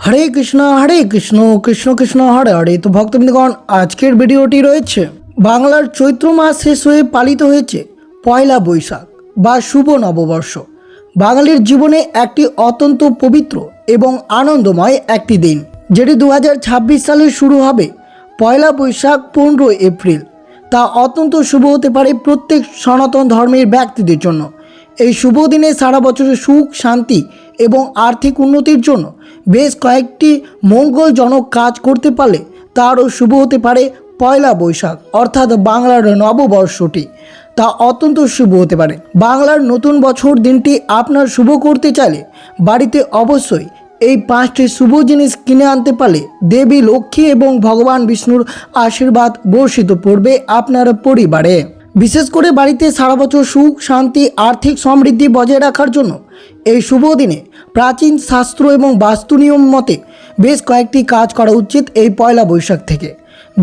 হরে কৃষ্ণ কৃষ্ণ কৃষ্ণ হরে হরে। তো ভক্তবৃন্দগণ, আজকের ভিডিওটি রয়েছে বাংলার চৈত্র মাস শেষ হয়ে পালিত হয়েছে পয়লা বৈশাখ বা শুভ নববর্ষ। বাঙালির জীবনে একটি অত্যন্ত পবিত্র এবং আনন্দময় একটি দিন, যেটি 2026 সালে শুরু হবে পয়লা বৈশাখ 15 এপ্রিল। তা অত্যন্ত শুভ হতে পারে প্রত্যেক সনাতন ধর্মের ব্যক্তিদের জন্য। এই শুভ দিনে সারা বছরের সুখ, শান্তি এবং আর্থিক উন্নতির জন্য বেশ কয়েকটি মঙ্গলজনক কাজ করতে পারলে তারও শুভ হতে পারে পয়লা বৈশাখ, অর্থাৎ বাংলার নববর্ষটি। তা অত্যন্ত শুভ হতে পারে। বাংলার নতুন বছর দিনটি আপনার শুভ করতে চাইলে বাড়িতে অবশ্যই এই 5টি শুভ জিনিস কিনে আনতে পারলে দেবী লক্ষ্মী এবং ভগবান বিষ্ণুর আশীর্বাদ বর্ষিত পড়বে আপনার পরিবারে। বিশেষ করে বাড়িতে সারা বছর সুখ, শান্তি, আর্থিক সমৃদ্ধি বজায় রাখার জন্য এই শুভ দিনে প্রাচীন শাস্ত্র এবং বাস্তু নিয়ম মতে বেশ কয়েকটি কাজ করা উচিত এই পয়লা বৈশাখ থেকে।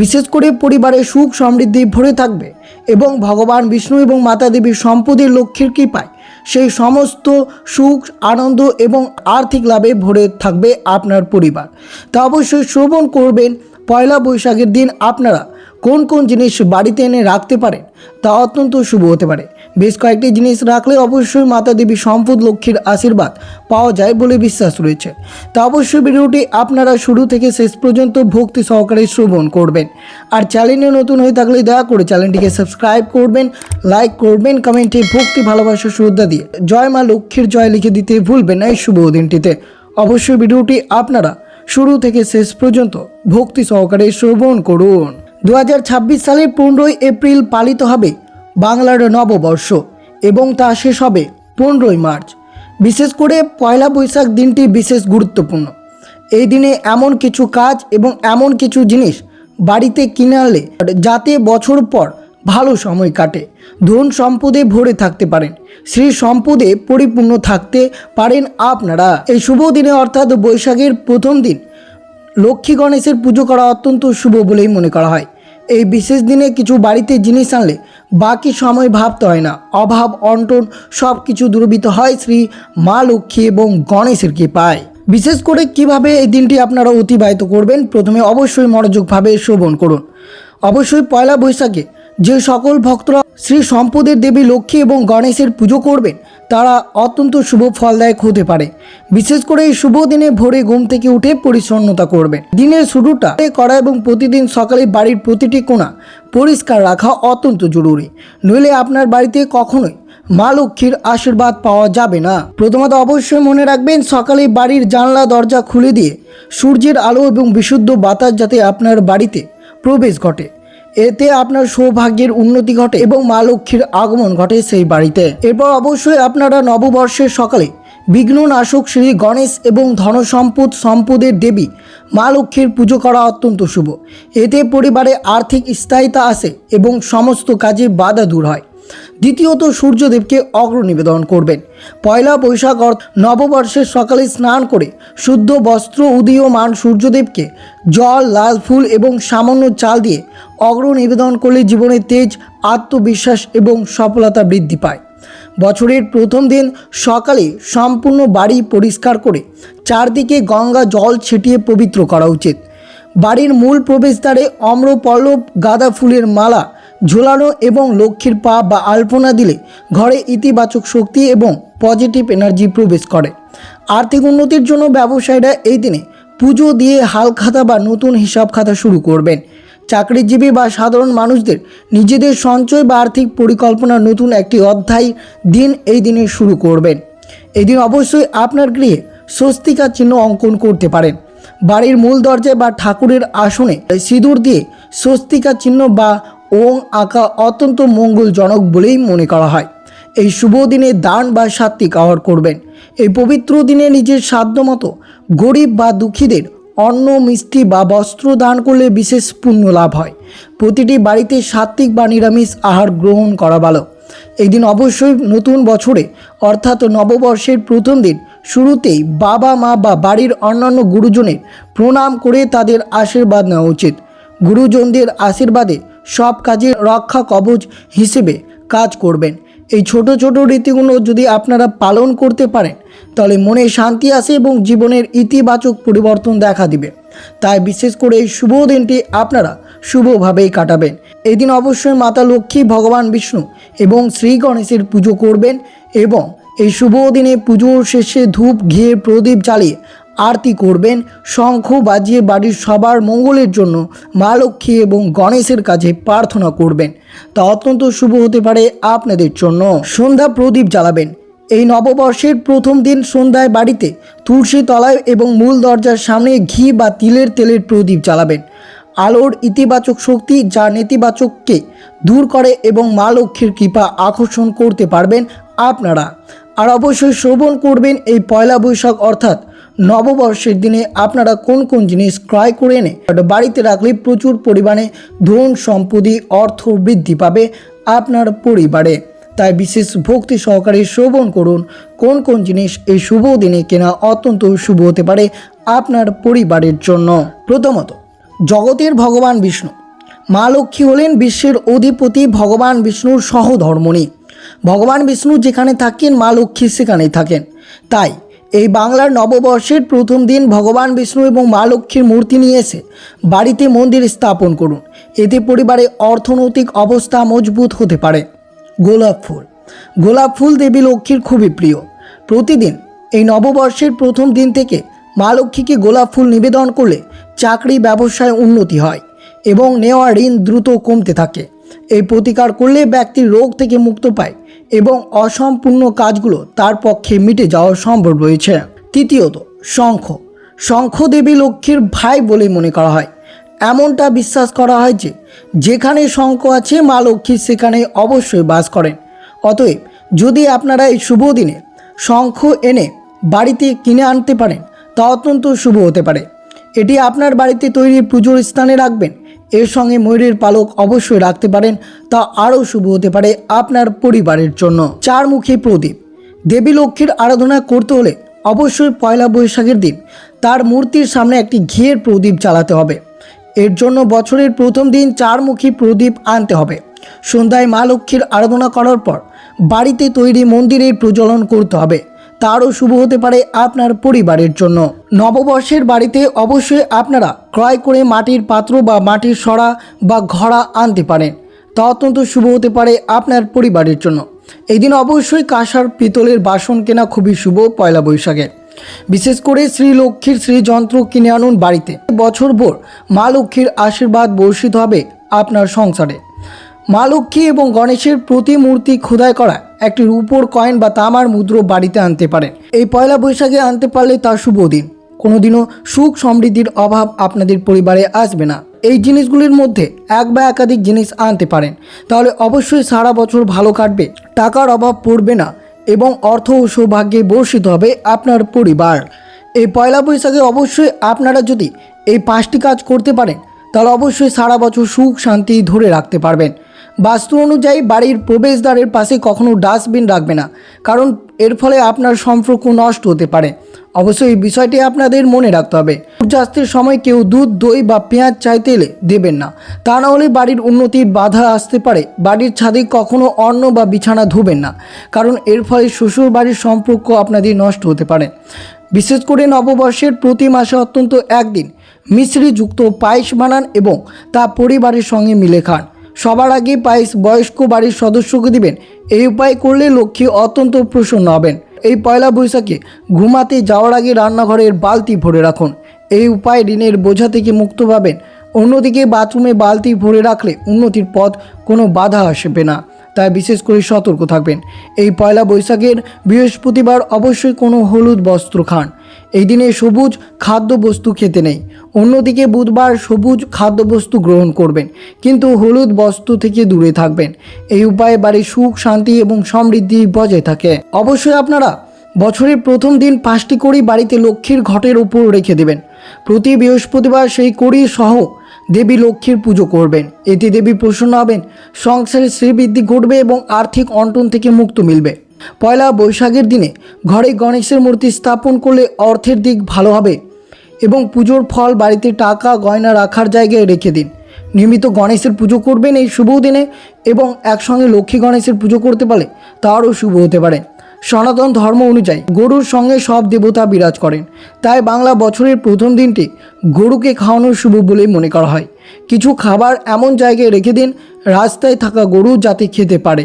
বিশেষ করে পরিবারে সুখ সমৃদ্ধি ভরে থাকবে এবং ভগবান বিষ্ণু এবং মাতা দেবীর সম্পদের লক্ষ্মীর কৃপায় সেই সমস্ত সুখ, আনন্দ এবং আর্থিক লাভে ভরে থাকবে আপনার পরিবার। তা অবশ্যই শ্রবণ করবেন পয়লা বৈশাখের দিন আপনারা কোন কোন জিনিস বাড়িতে এনে রাখতে পারেন, তা অত্যন্ত শুভ হতে পারে। বেশ কয়েকটি জিনিস রাখলে অবশ্যই মাতা দেবী সম্পদ লক্ষ্মীর আশীর্বাদ পাওয়া যায় বলে বিশ্বাস রয়েছে। তা অবশ্যই ভিডিওটি আপনারা শুরু থেকে শেষ পর্যন্ত ভক্তি সহকারে শ্রবণ করবেন। আর চ্যানেলে নতুন হয়ে থাকলে দয়া করে চ্যানেলটিকে সাবস্ক্রাইব করবেন, লাইক করবেন, কমেন্টে ভক্তি ভালোবাসা শ্রদ্ধা দিয়ে জয় মা লক্ষ্মীর জয় লিখে দিতে ভুলবেন না এই শুভ দিনটিতে। অবশ্যই ভিডিওটি আপনারা শুরু থেকে শেষ পর্যন্ত ভক্তি সহকারে শ্রবণ করুন। 2026 সালের 15 এপ্রিল পালিত হবে বাংলার নববর্ষ এবং তা শেষ হবে 15 মার্চ। বিশেষ করে পয়লা বৈশাখ দিনটি বিশেষ গুরুত্বপূর্ণ। এই দিনে এমন কিছু কাজ এবং এমন কিছু জিনিস বাড়িতে কিনে আনলে যাতে বছর পর ভালো সময় কাটে, ধন সম্পদে ভরে থাকতে পারেন, শ্রী সম্পদে পরিপূর্ণ থাকতে পারেন আপনারা। এই শুভ দিনে অর্থাৎ বৈশাখের প্রথম দিন লক্ষ্মী গণেশের পুজো করা অত্যন্ত শুভ বলেই মনে করা হয়। এই বিশেষ দিনে কিছু বাড়িতে জিনিস আনলে বাকি সময় ভাবতে হয় না, অভাব অনটন সব কিছু দূরীভূত হয় শ্রী মা লক্ষ্মী এবং গণেশের কৃপায়। বিশেষ করে কিভাবে এই দিনটি আপনারা অতিবাহিত করবেন, প্রথমে অবশ্যই মনোযোগভাবে শ্রবণ করুন। অবশ্যই পয়লা বৈশাখে যে সকল ভক্তরা শ্রী সম্পদের দেবী লক্ষ্মী এবং গণেশের পুজো করবেন তারা অত্যন্ত শুভ ফলদায়ক হতে পারে। বিশেষ করে এই শুভ দিনে ভোরে ঘুম থেকে উঠে পরিচ্ছন্নতা করবেন। দিনের শুরুটা করা এবং প্রতিদিন সকালে বাড়ির প্রতিটি কোণা পরিষ্কার রাখা অত্যন্ত জরুরি, নইলে আপনার বাড়িতে কখনোই মা লক্ষ্মীর আশীর্বাদ পাওয়া যাবে না। প্রথমত অবশ্যই মনে রাখবেন সকালে বাড়ির জানলা দরজা খুলে দিয়ে সূর্যের আলো এবং বিশুদ্ধ বাতাস যাতে আপনার বাড়িতে প্রবেশ ঘটে, এতে আপনার সৌভাগ্যের উন্নতি ঘটে এবং মা লক্ষ্মীর আগমন ঘটে সেই বাড়িতে। এরপর অবশ্যই আপনারা নববর্ষের সকালে বিঘ্ননাশক শ্রী গণেশ এবং ধনসম্পদ সম্পদের দেবী মা লক্ষ্মীর পুজো করা অত্যন্ত শুভ। এতে পরিবারে আর্থিক স্থায়িত্ব আসে এবং সমস্ত কাজে বাধা দূর হয়। দ্বিতীয়ত সূর্যদেবকে অগ্র নিবেদন করবেন। পয়লা বৈশাখ নববর্ষের সকালে স্নান করে শুদ্ধ বস্ত্র উদীয়মান সূর্যদেবকে জল, লাল ফুল এবং সামান্য চাল দিয়ে অগ্র নিবেদন করলে জীবনের তেজ, আত্মবিশ্বাস এবং সফলতা বৃদ্ধি পায়। বছরের প্রথম দিন সকালে সম্পূর্ণ বাড়ি পরিষ্কার করে চারদিকে গঙ্গা জল ছিটিয়ে পবিত্র করা উচিত। বাড়ির মূল প্রবেশদ্বারে অম্রপল্লব গাঁদা ফুলের মালা ঝোলানো এবং লক্ষ্মীর পা বা আলপনা দিলে ঘরে ইতিবাচক শক্তি এবং পজিটিভ এনার্জি প্রবেশ করে। আর্থিক উন্নতির জন্য ব্যবসায়ীরা এই দিনে পুজো দিয়ে হালখাতা বা নতুন হিসাব খাতা শুরু করবেন। চাকরিজীবী বা সাধারণ মানুষদের নিজেদের সঞ্চয় বা আর্থিক পরিকল্পনার নতুন একটি অধ্যায় দিন এই দিনে শুরু করবেন। এই দিন অবশ্যই আপনার গৃহে স্বস্তিকা চিহ্ন অঙ্কন করতে পারেন। বাড়ির মূল দরজায় বা ঠাকুরের আসনে সিঁদুর দিয়ে স্বস্তিকা চিহ্ন বা ওং আঁকা অত্যন্ত মঙ্গলজনক বলেই মনে করা হয়। এই শুভ দিনে দান বা সাত্বিক আহার করবেন। এই পবিত্র দিনে নিজের সাধ্যমতো গরিব বা দুঃখীদের অন্ন, মিষ্টি বা বস্ত্র দান করলে বিশেষ পুণ্য লাভ হয়। প্রতিটি বাড়িতে সাত্বিক বা নিরামিষ আহার গ্রহণ করা ভালো। এই দিন অবশ্যই নতুন বছরে অর্থাৎ নববর্ষের প্রথম দিন শুরুতেই বাবা মা বা বাড়ির অন্যান্য গুরুজনের প্রণাম করে তাদের আশীর্বাদ নেওয়া উচিত। গুরুজনদের আশীর্বাদে সব কাজে রক্ষা কবচ হিসেবে কাজ করবেন। এই ছোট ছোট রীতিগুলো যদি আপনারা পালন করতে পারেন তাহলে মনে শান্তি আসে এবং জীবনের ইতিবাচক পরিবর্তন দেখা দিবে। তাই বিশেষ করে এই শুভ দিনটি আপনারা শুভভাবেই কাটাবেন। এই দিন অবশ্যই মাতা লক্ষ্মী, ভগবান বিষ্ণু এবং শ্রী গণেশের পুজো করবেন এবং এই শুভ দিনে পুজোর শেষে ধূপ, ঘিয়ে, প্রদীপ জ্বালিয়ে আরতি করবেন। শঙ্খ বাজিয়ে বাড়ির সবার মঙ্গলের জন্য মা লক্ষ্মী এবং গণেশের কাছে প্রার্থনা করবেন। তা অত্যন্ত শুভ হতে পারে আপনাদের জন্য। সন্ধ্যা প্রদীপ জ্বালাবেন। এই নববর্ষের প্রথম দিন সন্ধ্যায় বাড়িতে তুলসী তলায় এবং মূল দরজার সামনে ঘি বা তিলের তেলের প্রদীপ জ্বালাবেন। আলোর ইতিবাচক শক্তি যা নেতিবাচককে দূর করে এবং মা লক্ষ্মীর কৃপা আকর্ষণ করতে পারবেন আপনারা। আর অবশ্যই শ্রবণ করবেন এই পয়লা বৈশাখ অর্থাৎ নববর্ষের দিনে আপনারা কোন কোন জিনিস ক্রয় করে এনে বাড়িতে রাখলে প্রচুর পরিমাণে ধন সম্পত্তি অর্থ বৃদ্ধি পাবে আপনার পরিবারে। তাই বিশেষ ভক্তি সহকারে শ্রবণ করুন কোন কোন জিনিস এই শুভ দিনে কেনা অত্যন্ত শুভ হতে পারে আপনার পরিবারের জন্য। প্রথমত, জগতের ভগবান বিষ্ণু। মা লক্ষ্মী হলেন বিশ্বের অধিপতি, ভগবান বিষ্ণুর সহধর্মণী। ভগবান বিষ্ণু যেখানে থাকেন মা লক্ষ্মী সেখানেই থাকেন। তাই এই বাংলার নববর্ষের প্রথম দিন ভগবান বিষ্ণু এবং মা লক্ষ্মীর মূর্তি নিয়ে এসে বাড়িতে মন্দির স্থাপন করুন। এতে পরিবারে অর্থনৈতিক অবস্থা মজবুত হতে পারে। গোলাপ ফুল। গোলাপ ফুল দেবী লক্ষ্মীর খুবই প্রিয়। প্রতিদিন এই নববর্ষের প্রথম দিন থেকে মা লক্ষ্মীকে গোলাপ ফুল নিবেদন করলে চাকরি ব্যবসায় উন্নতি হয় এবং নেওয়া ঋণ দ্রুত কমতে থাকে। এই প্রতিকার করলে ব্যক্তি রোগ থেকে মুক্ত পায় এবং অসম্পূর্ণ কাজগুলো তার পক্ষে মিটে যাওয়া সম্ভব রয়েছে। তৃতীয়ত, শঙ্খ। শঙ্খ দেবী লক্ষ্মীর ভাই বলে মনে করা হয়। এমনটা বিশ্বাস করা হয় যে যেখানে শঙ্খ আছে মা লক্ষ্মী সেখানে অবশ্যই বাস করেন। অতএব যদি আপনারা এই শুভ দিনে শঙ্খ এনে বাড়িতে কিনে আনতে পারেন তা অত্যন্ত শুভ হতে পারে। এটি আপনার বাড়িতে তৈরি পুজোর স্থানে রাখবেন। এর সঙ্গে ময়ূরের পালক অবশ্যই রাখতে পারেন, তা আরও শুভ হতে পারে আপনার পরিবারের জন্য। চারমুখী প্রদীপ। দেবী লক্ষ্মীর আরাধনা করতে হলে অবশ্যই পয়লা বৈশাখের দিন তার মূর্তির সামনে একটি ঘিয়ের প্রদীপ জ্বালাতে হবে। এর জন্য বছরের প্রথম দিন চারমুখী প্রদীপ আনতে হবে। সন্ধ্যায় মা লক্ষ্মীর আরাধনা করার পর বাড়িতে তৈরি মন্দিরে প্রজ্বলন করতে হবে। তারও শুভ হতে পারে আপনার পরিবারের জন্য। নববর্ষের বাড়িতে অবশ্যই আপনারা ক্রয় করে মাটির পাত্র বা মাটির সরা বা ঘড়া আনতে পারেন। তা অত্যন্ত শুভ হতে পারে আপনার পরিবারের জন্য। এই দিন অবশ্যই কাঁসার পিতলের বাসন কেনা খুবই শুভ পয়লা বৈশাখে। বিশেষ করে শ্রী লক্ষ্মীর শ্রীযন্ত্র কিনে আনুন বাড়িতে। বছরভর মা লক্ষ্মীর আশীর্বাদ বর্ষিত হবে আপনার সংসারে। মা লক্ষ্মী এবং গণেশের প্রতিমূর্তি খোদাই করা একটি রূপোর কয়েন বা তামার মুদ্রা বাড়িতে আনতে পারেন। এই পয়লা বৈশাখে আনতে পারলে তা শুভ দিন। কোনোদিনও সুখ সমৃদ্ধির অভাব আপনাদের পরিবারে আসবে না। এই জিনিসগুলির মধ্যে এক বা একাধিক জিনিস আনতে পারেন, তাহলে অবশ্যই সারা বছর ভালো কাটবে, টাকার অভাব পড়বে না এবং অর্থ ও সৌভাগ্যে বর্ষিত হবে আপনার পরিবার। এই পয়লা বৈশাখে অবশ্যই আপনারা যদি এই 5টি কাজ করতে পারেন তাহলে অবশ্যই সারা বছর সুখ শান্তি ধরে রাখতে পারবেন। বাস্তু অনুযায়ী বাড়ির প্রবেশদ্বারের পাশে কখনো ডাস্টবিন রাখবে না, কারণ এর ফলে আপনার সম্পর্ক নষ্ট হতে পারে। অবশ্যই এই বিষয়টি আপনাদের মনে রাখতে হবে। সূর্যাস্তের সময় কেউ দুধ, দই বা পেঁয়াজ চাইতে এলে দেবেন না, তা না হলে বাড়ির উন্নতির বাধা আসতে পারে। বাড়ির ছাদে কখনো অন্ন বা বিছানা ধুবেন না, কারণ এর ফলে শ্বশুর বাড়ির সম্পর্ক আপনাদের নষ্ট হতে পারে। বিশেষ করে নববর্ষের প্রতি মাসে অত্যন্ত একদিন মিশ্রিযুক্ত পায়েস বানান এবং তা পরিবারের সঙ্গে মিলে খান। সবার আগে পায়েস বয়স্ক বাড়ির সদস্যকে দিবেন। এই উপায় করলে লক্ষ্মী অত্যন্ত প্রসন্ন হবেন। এই পয়লা বৈশাখে ঘুমাতে যাওয়ার আগে রান্নাঘরের বালতি ভরে রাখুন। এই উপায় ঋণের বোঝা থেকে মুক্ত পাবেন। অন্যদিকে বাথরুমে বালতি ভরে রাখলে উন্নতির পথ কোনো বাধা আসবে না, তাই বিশেষ করে সতর্ক থাকবেন। এই পয়লা বৈশাখের বৃহস্পতিবার অবশ্যই কোনো হলুদ বস্ত্র খান। এই দিনে সবুজ খাদ্যবস্তু খেতে নেই। অন্যদিকে বুধবার সবুজ খাদ্যবস্তু গ্রহণ করবেন, কিন্তু হলুদ বস্তু থেকে দূরে থাকবেন। এই উপায়ে বাড়ির সুখ শান্তি এবং সমৃদ্ধি বজায় থাকে। অবশ্যই আপনারা বছরের প্রথম দিন 5টি কড়ি বাড়িতে লক্ষ্মীর ঘটের উপর রেখে দেবেন। প্রতি বৃহস্পতিবার সেই কড়ি সহ দেবী লক্ষ্মীর পুজো করবেন। এতে দেবী প্রসন্ন হবেন, সংসারে শ্রীবৃদ্ধি ঘটবে এবং আর্থিক অনটন থেকে মুক্ত মিলবে। পয়লা বৈশাখের দিনে ঘরে গণেশের মূর্তি স্থাপন করলে অর্থের দিক ভালো হবে এবং পুজোর ফল বাড়িতে টাকা গয়না রাখার জায়গায় রেখে দিন। নিয়মিত গণেশের পুজো করবেন এই শুভ দিনে এবং একসঙ্গে লক্ষ্মী গণেশের পুজো করতে পারলে তারও শুভ হতে পারে। সনাতন ধর্ম অনুযায়ী গরুর সঙ্গে সব দেবতা বিরাজ করেন, তাই বাংলা বছরের প্রথম দিনটি গরুকে খাওয়ানোর শুভ বলেই মনে করা হয়। কিছু খাবার এমন জায়গায় রেখে দিন রাস্তায় থাকা গরু যাতে খেতে পারে।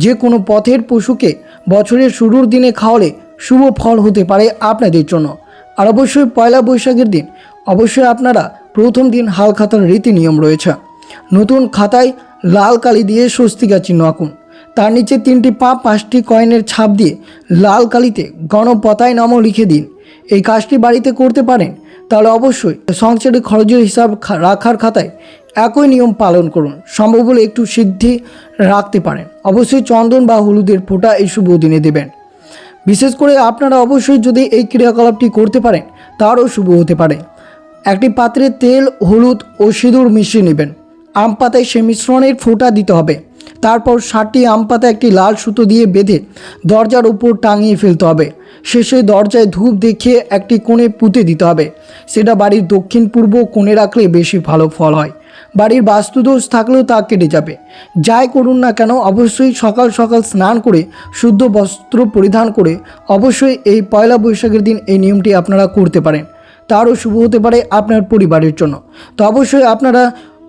যে কোনো পথের পশুকে বছরের শুরুর দিনে খাওয়ালে শুভ ফল হতে পারে আপনাদের জন্য। আর অবশ্যই পয়লা বৈশাখের দিন অবশ্যই আপনারা প্রথম দিন হাল খাতার রীতি নিয়ম রয়েছে। নতুন খাতায় লাল কালি দিয়ে স্বস্তিকা চিহ্ন আঁকুন, তার নিচে 3টি পা 5টি কয়েনের ছাপ দিয়ে লাল কালিতে গণপতায় নামও লিখে দিন। এই কাজটি বাড়িতে করতে পারেন, তাহলে অবশ্যই সংসারের খরচের হিসাব রাখার খাতায় একই নিয়ম পালন করুন। সম্ভব হলে একটু সিদ্ধি রাখতে পারেন। অবশ্যই চন্দন বা হলুদের ফোঁটা এই শুভ দিনে দেবেন। বিশেষ করে আপনারা অবশ্যই যদি এই ক্রিয়াকলাপটি করতে পারেন তারও শুভ হতে পারে। একটি পাত্রে তেল, হলুদ ও সিঁদুর মিশিয়ে নেবেন। আম পাতায় সে মিশ্রণের ফোঁটা দিতে হবে। তারপর 7টি আম পাতা একটি লাল সুতো দিয়ে বেঁধে দরজার উপর টাঙিয়ে ফেলতে হবে। শেষে দরজায় ধূপ দেখিয়ে একটি কোণে পুঁতে দিতে হবে। সেটা বাড়ির দক্ষিণ পূর্ব কোণে রাখলে বেশি ভালো ফল হয়। বাড়ির বাস্তুদোষ থাকলেও তা কেটে যাবে। যাই করুন না কেন অবশ্যই সকাল সকাল স্নান করে শুদ্ধ বস্ত্র পরিধান করে অবশ্যই এই পয়লা বৈশাখের দিন এই নিয়মটি আপনারা করতে পারেন, তারও শুভ হতে পারে আপনার পরিবারের জন্য। তো অবশ্যই আপনারা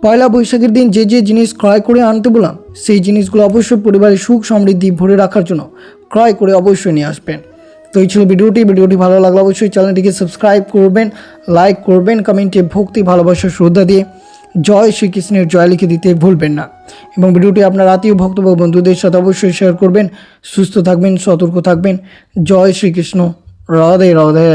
পয়লা বৈশাখের দিন যে যে জিনিস ক্রয় করে আনতে বললাম সেই জিনিসগুলো অবশ্যই পরিবারের সুখ সমৃদ্ধি ভরে রাখার জন্য ক্রয় করে অবশ্যই নিয়ে আসবেন। তো এই ছিল ভিডিওটি ভালো লাগলে অবশ্যই চ্যানেলটিকে সাবস্ক্রাইব করবেন, লাইক করবেন, কমেন্টে ভক্তি ভালোবাসা শ্রদ্ধা দিয়ে জয় শ্রীকৃষ্ণের জয় লিখে দিতে ভুলবেন না। এবং ভিডিওটি আপনার আত্মীয় ভক্ত বা বন্ধুদের সাথে অবশ্যই শেয়ার করবেন। সুস্থ থাকবেন, সতর্ক থাকবেন। জয় শ্রীকৃষ্ণ। রাধে রাধে।